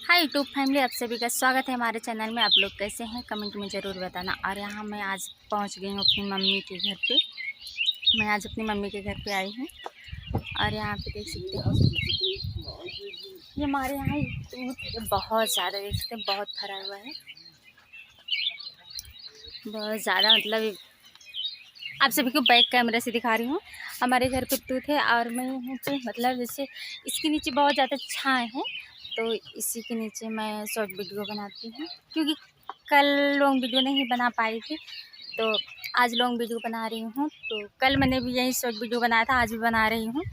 Hi YouTube family, आप सभी का स्वागत है हमारे चैनल में। आप लोग कैसे हैं कमेंट में ज़रूर बताना। और यहाँ मैं आज पहुँच गई हूँ अपनी मम्मी के घर पे। मैं आज अपनी मम्मी के घर पे आई हूँ और यहाँ पे देख सकते हो ये हमारे यहाँ दूध बहुत ज़्यादा देख सकते हैं, बहुत भरा हुआ है, बहुत ज़्यादा। मतलब आप सभी को बैक कैमरे से दिखा रही हूँ। हमारे घर पे दूध है और मैं यहाँ पे मतलब जैसे इसके नीचे बहुत ज़्यादा छाए हैं, तो इसी के नीचे मैं शॉर्ट वीडियो बनाती हूँ, क्योंकि कल लॉन्ग वीडियो नहीं बना पाई थी, तो आज लॉन्ग वीडियो बना रही हूँ। तो कल मैंने भी यही शॉर्ट वीडियो बनाया था, आज भी बना रही हूँ।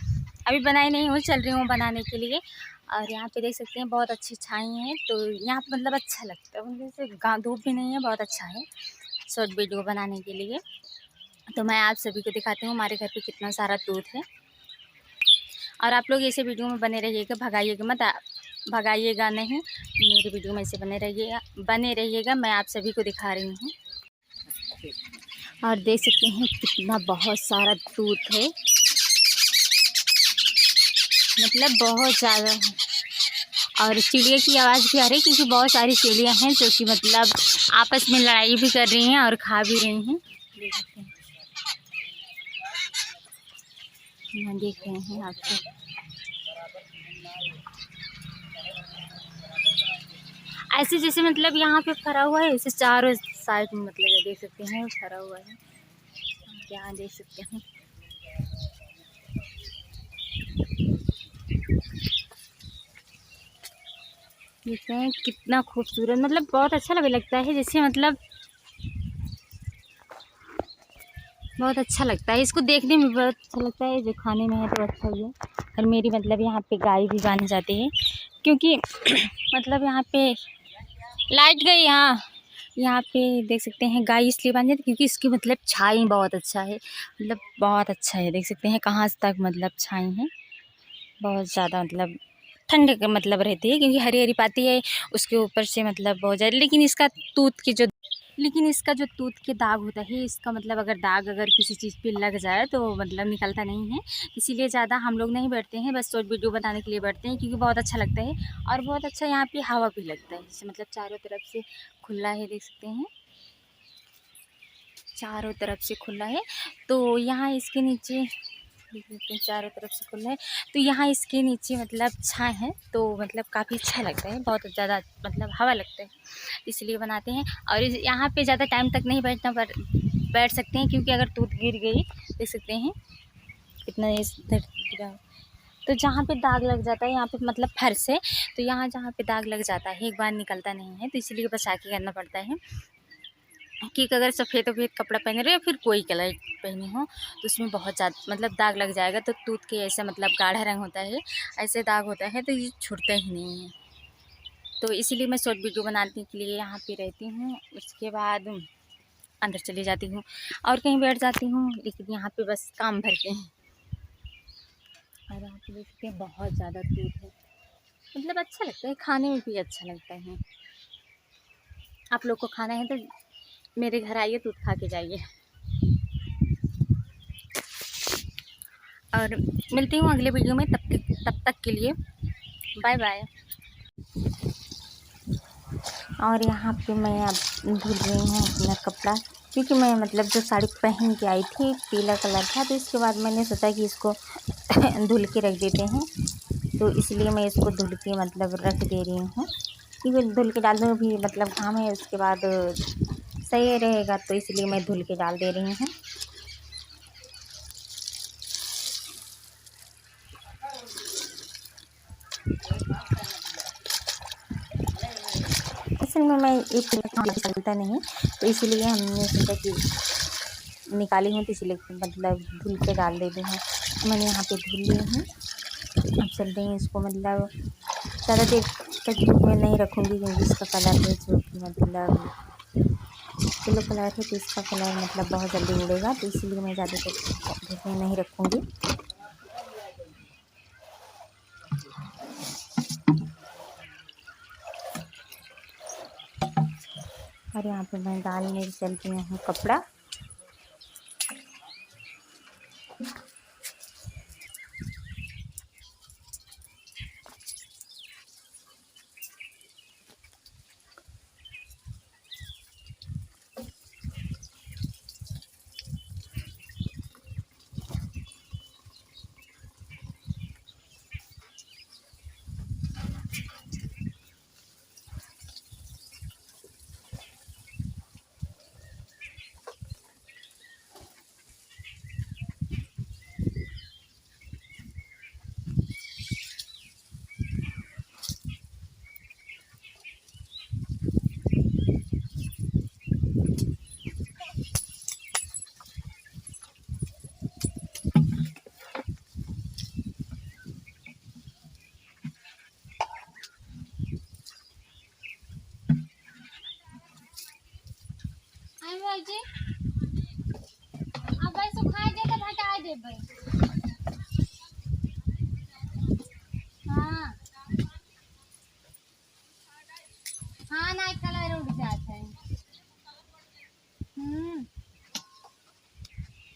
अभी बनाई नहीं हूँ, चल रही हूँ बनाने के लिए। और यहाँ पे देख सकते हैं बहुत अच्छी छाई हैं, तो यहाँ पे मतलब अच्छा लगता है। जैसे धूप भी नहीं है, बहुत अच्छा है शॉर्ट वीडियो बनाने के लिए। तो मैं आप सभी को दिखाती हूँ हमारे घर पे कितना सारा दूध है। और आप लोग ऐसे वीडियो में बने रहिएगा, भगाइएगा मत, भगाइएगा नहीं, मेरे वीडियो में ऐसे बने रहिएगा। मैं आप सभी को दिखा रही हूँ और देख सकते हैं कितना बहुत सारा दूध है, मतलब बहुत ज़्यादा है। और चिड़िया की आवाज़ भी आ रही है, क्योंकि बहुत सारी चिड़ियाँ हैं जो कि मतलब आपस में लड़ाई भी कर रही हैं और खा भी रही हैं। देख सकते हैं, यहाँ देख रहे हैं आपको। ऐसे जैसे मतलब यहाँ पे फरा हुआ है, इसे चारों साइड में मतलब देख सकते हैं फरा हुआ है। यहाँ देख सकते हैं देखते हैं कितना खूबसूरत, मतलब बहुत अच्छा लगता है। जैसे मतलब बहुत अच्छा लगता है, इसको देखने में बहुत अच्छा लगता है, जो खाने में है तो अच्छा ही है। और मेरी मतलब यहाँ पे गाय भी बांधी जाती है, क्योंकि मतलब यहाँ पे लाइट गई। यहाँ पे देख सकते हैं गाय इसलिए बांधी जाती है क्योंकि इसकी मतलब छाई बहुत अच्छा है, मतलब बहुत अच्छा है। देख सकते हैं कहाँ तक मतलब छाई है, बहुत ज़्यादा मतलब ठंड का मतलब रहती है, क्योंकि हरी हरी पाती है उसके ऊपर से मतलब बहुत ज़्यादा। लेकिन इसका जो तूत के दाग होता है, इसका मतलब अगर किसी चीज़ पे लग जाए तो मतलब निकलता नहीं है। इसीलिए ज़्यादा हम लोग नहीं बैठते हैं, बस शॉर्ट वीडियो बनाने के लिए बैठते हैं, क्योंकि बहुत अच्छा लगता है और बहुत अच्छा यहाँ पे हवा भी लगता है। जैसे मतलब चारों तरफ से खुला है, देख सकते हैं चारों तरफ से खुला है। तो यहाँ इसके नीचे देख सकते हैं चारों तरफ से खुला है, तो यहाँ इसके नीचे मतलब छाए है, तो मतलब काफ़ी अच्छा लगता है, बहुत ज़्यादा मतलब हवा लगता है, इसलिए बनाते हैं। और यहाँ पे ज़्यादा टाइम तक नहीं बैठ सकते हैं, क्योंकि अगर दूध गिर गई, देख सकते हैं कितना इधर गिरा, तो जहाँ पे दाग लग जाता है यहाँ पे मतलब फर्श है, तो यहाँ जहाँ पे दाग लग जाता है एक बार निकलता नहीं है, तो इसलिए बचा के करना पड़ता है। कि अगर सफ़ेद कपड़ा पहन रहे हो या फिर कोई कलर पहने हो, तो उसमें बहुत ज़्यादा मतलब दाग लग जाएगा। तो दूध के ऐसा मतलब गाढ़ा रंग होता है, ऐसे दाग होता है, तो ये छूटता ही नहीं है। तो इसीलिए मैं शॉर्ट वीडियो बनाने के लिए यहाँ पे रहती हूँ, उसके बाद अंदर चली जाती हूँ और कहीं बैठ जाती हूँ, लेकिन यहाँ पे बस काम भर के हैं। और यहाँ पे देख सकते हैं बहुत ज़्यादा दूध है, मतलब अच्छा लगता है, खाने में भी अच्छा लगता है। आप लोग को खाना है तो मेरे घर आइए, दूध खा के जाइए। और मिलती हूँ अगले वीडियो में, तब तक के लिए बाय बाय। और यहाँ पे मैं अब धुल रही हूँ अपना कपड़ा, क्योंकि मैं मतलब जो साड़ी पहन के आई थी पीला कलर था, तो इसके बाद मैंने सोचा कि इसको धुल के रख देते हैं, तो इसलिए मैं इसको धुल के मतलब रख दे रही हूँ, क्योंकि धुल के डालने में भी मतलब घाम है, उसके बाद सही रहेगा, तो इसलिए मैं धुल के डाल दे रही हूँ। असल में मैं एक चलता नहीं, तो इसलिए हमने सोचा कि निकाली हूँ, तो इसलिए मतलब धुल के डाल देती हूँ। मैंने यहाँ पे धुल ली हूँ, अब चल रही हूँ इसको मतलब ज़्यादा देर तक धूप में नहीं रखूँगी, क्योंकि इसका कलर है जो कि मतलब येलो कलर है, तो इसका कलर मतलब बहुत जल्दी उड़ेगा, तो इसलिए मैं ज़्यादा देर धूप में नहीं रखूँगी। और यहाँ पे मैं डालने चलती हूँ कपड़ा। जी अब भाई सुखाए दे तो हटाए दे भाई। हाँ हाँ ना कलर उड़ जाता है।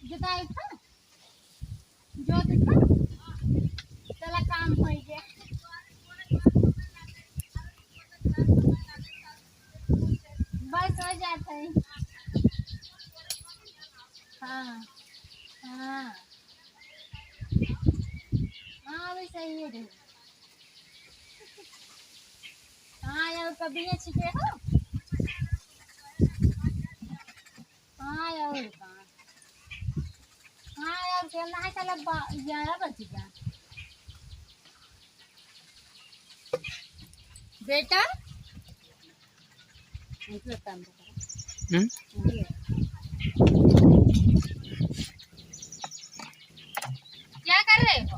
जोताई था जोत था चला काम हो गया। बस हो जाता है। हाँ हाँ हाँ भी सही है। हाँ यार कभी ये छिपे हो। हाँ यार कहाँ। हाँ यार खेलना है चल 11 बज गया। बेटा क्या कर रहे हो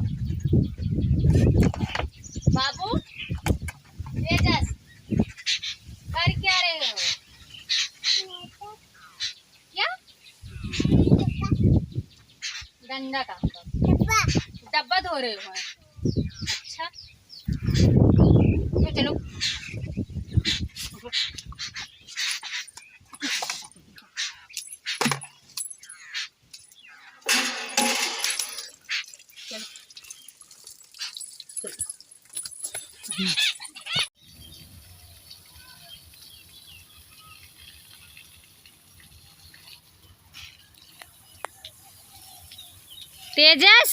बाबू? तेजस कर क्या रहे हो? क्या गंदा काम डब्बा धो रहे हो? अच्छा तो चलो तेजस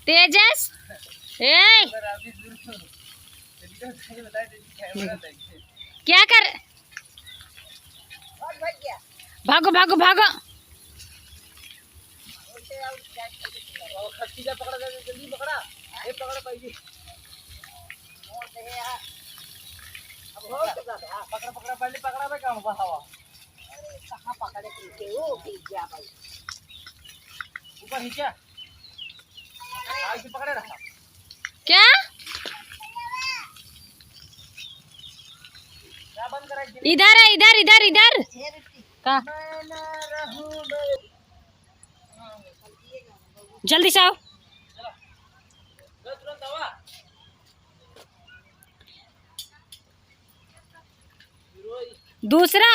तेजस ए क्या कर भागो भागो भागो। जल्दी पकड़ा ये पकड़ पाइए पकड़ा पकड़ा पहले पकड़ा भाई काम का हवा अरे कहां पकड़े के वो भीग गया भाई ऊपर नीचे आगे पकड़े रहा क्या बंद करा इधर है इधर इधर इधर का जल्दी से आओ दूसरा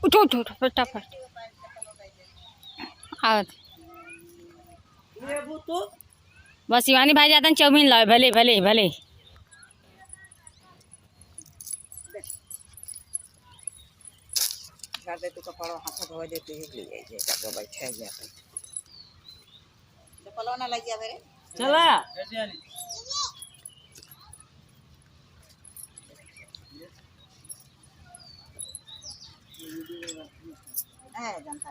उठो उठो उठो फटाफट आओ बस शिवानी भाई जाते हैं चाउमीन लाओ भले भले भले दे तो कपड़ा हाथ धो देते हैं ले जे का बैठे गया चप्पल ना लग गया मेरे चला है जनता